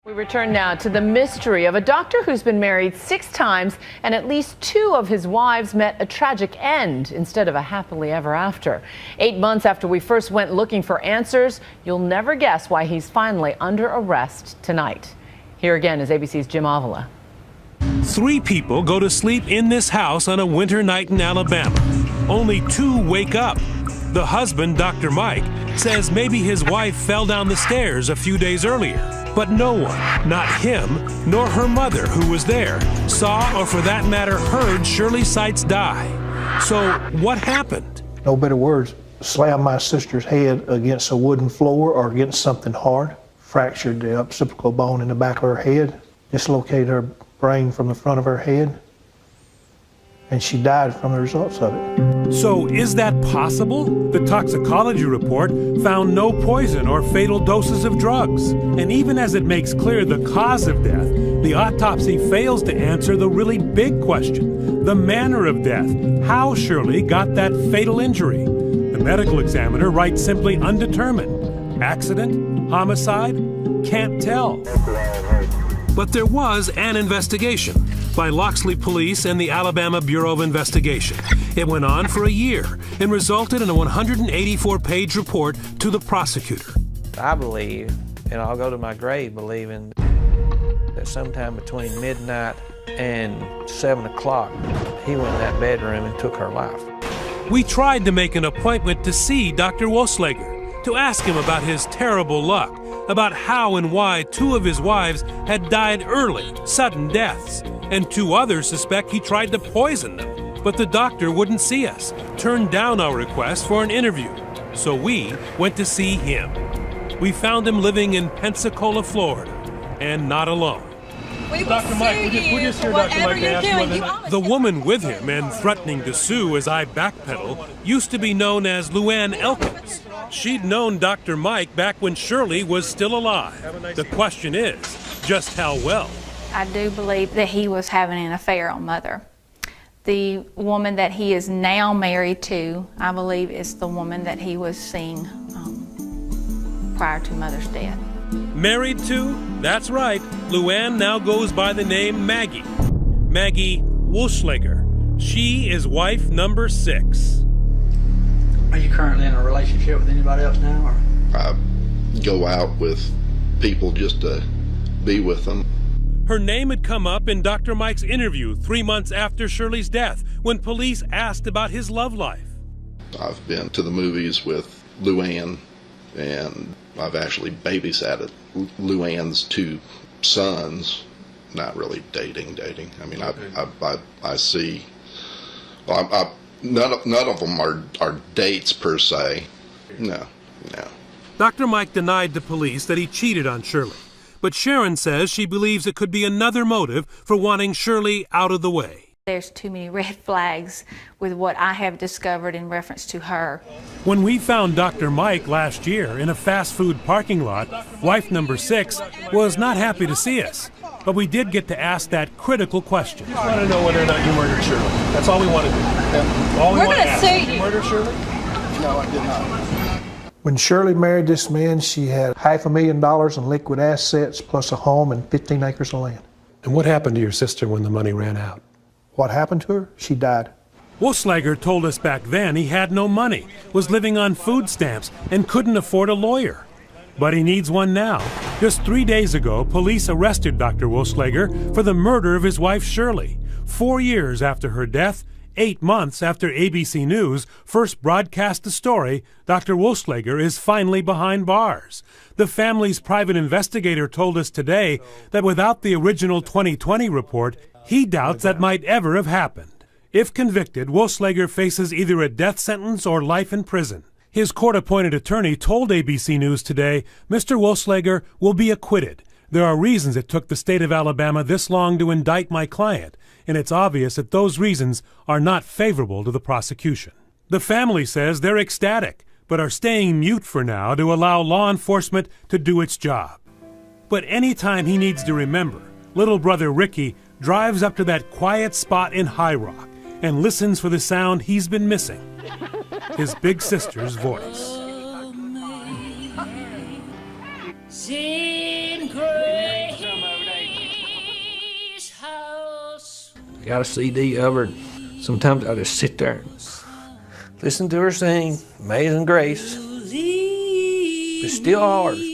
We return now to the mystery of a doctor who's been married 6 times and at least 2 of his wives met a tragic end instead of a happily ever after. 8 months after we first went looking for answers, you'll never guess why he's finally under arrest tonight. Here again is ABC's Jim Avila. 3 people go to sleep in this house on a winter night in Alabama. Only 2 wake up. The husband, Dr. Mike, says maybe his wife fell down the stairs a few days earlier. But no one, not him, nor her mother, who was there, saw or for that matter heard Shirley Seitz die. So what happened? No better words, slammed my sister's head against a wooden floor or against something hard, fractured the occipital bone in the back of her head, dislocated her brain from the front of her head, and she died from the results of it. So is that possible? The toxicology report found no poison or fatal doses of drugs. And even as it makes clear the cause of death, the autopsy fails to answer the really big question, the manner of death, how Shirley got that fatal injury. The medical examiner writes simply undetermined. Accident? Homicide? Can't tell. But there was an investigation by Loxley Police and the Alabama Bureau of Investigation. It went on for a year and resulted in a 184-page report to the prosecutor. I believe, and I'll go to my grave believing, that sometime between midnight and 7 o'clock, he went in that bedroom and took her life. We tried to make an appointment to see Dr. Wohlschlaeger, to ask him about his terrible luck, about how and why 2 of his wives had died early, sudden deaths, and 2 others suspect he tried to poison them. But the doctor wouldn't see us, turned down our request for an interview. So we went to see him. We found him living in Pensacola, Florida, and not alone. Dr. Mike, we just hear Dr. Mike ask whether the woman with him and threatening to sue as I backpedal used to be known as Luann Elkins. She'd known Dr. Mike back when Shirley was still alive. The question is, just how well? I do believe that he was having an affair on Mother. The woman that he is now married to, I believe, is the woman that he was seeing prior to Mother's death. Married to? That's right. Luann now goes by the name Maggie. Maggie Wohlschlaeger. She is wife number 6. Are you currently in a relationship with anybody else now? Or? I go out with people just to be with them. Her name had come up in Dr. Mike's interview 3 months after Shirley's death when police asked about his love life. I've been to the movies with Luann, and I've actually babysat Luann's 2 sons. Not really dating. I mean, I see. Well, none of them are dates per se. No. Dr. Mike denied to police that he cheated on Shirley. But Sharon says she believes it could be another motive for wanting Shirley out of the way. There's too many red flags with what I have discovered in reference to her. When we found Dr. Mike last year in a fast food parking lot, wife number 6 was not happy to see us. But we did get to ask that critical question. I want to know whether or not you murdered Shirley. That's all we want to do. All we want to ask. Did you murder Shirley? No, I did not. When Shirley married this man, she had $500,000 in liquid assets plus a home and 15 acres of land. And what happened to your sister when the money ran out? What happened to her? She died. Wohlschlaeger told us back then he had no money, was living on food stamps, and couldn't afford a lawyer. But he needs one now. Just 3 days ago, police arrested Dr. Wohlschlaeger for the murder of his wife Shirley. 4 years after her death, 8 months after ABC News first broadcast the story, Dr. Wohlschlaeger is finally behind bars. The family's private investigator told us today that without the original 2020 report, he doubts that might ever have happened. If convicted, Wohlschlaeger faces either a death sentence or life in prison. His court-appointed attorney told ABC News today Mr. Wohlschlaeger will be acquitted. There are reasons it took the state of Alabama this long to indict my client, and it's obvious that those reasons are not favorable to the prosecution. The family says they're ecstatic, but are staying mute for now to allow law enforcement to do its job. But anytime he needs to remember, little brother Ricky drives up to that quiet spot in High Rock and listens for the sound he's been missing, his big sister's voice. Sin grace. got a CD of her. Sometimes I just sit there and listen to her sing Amazing Grace. It's still ours.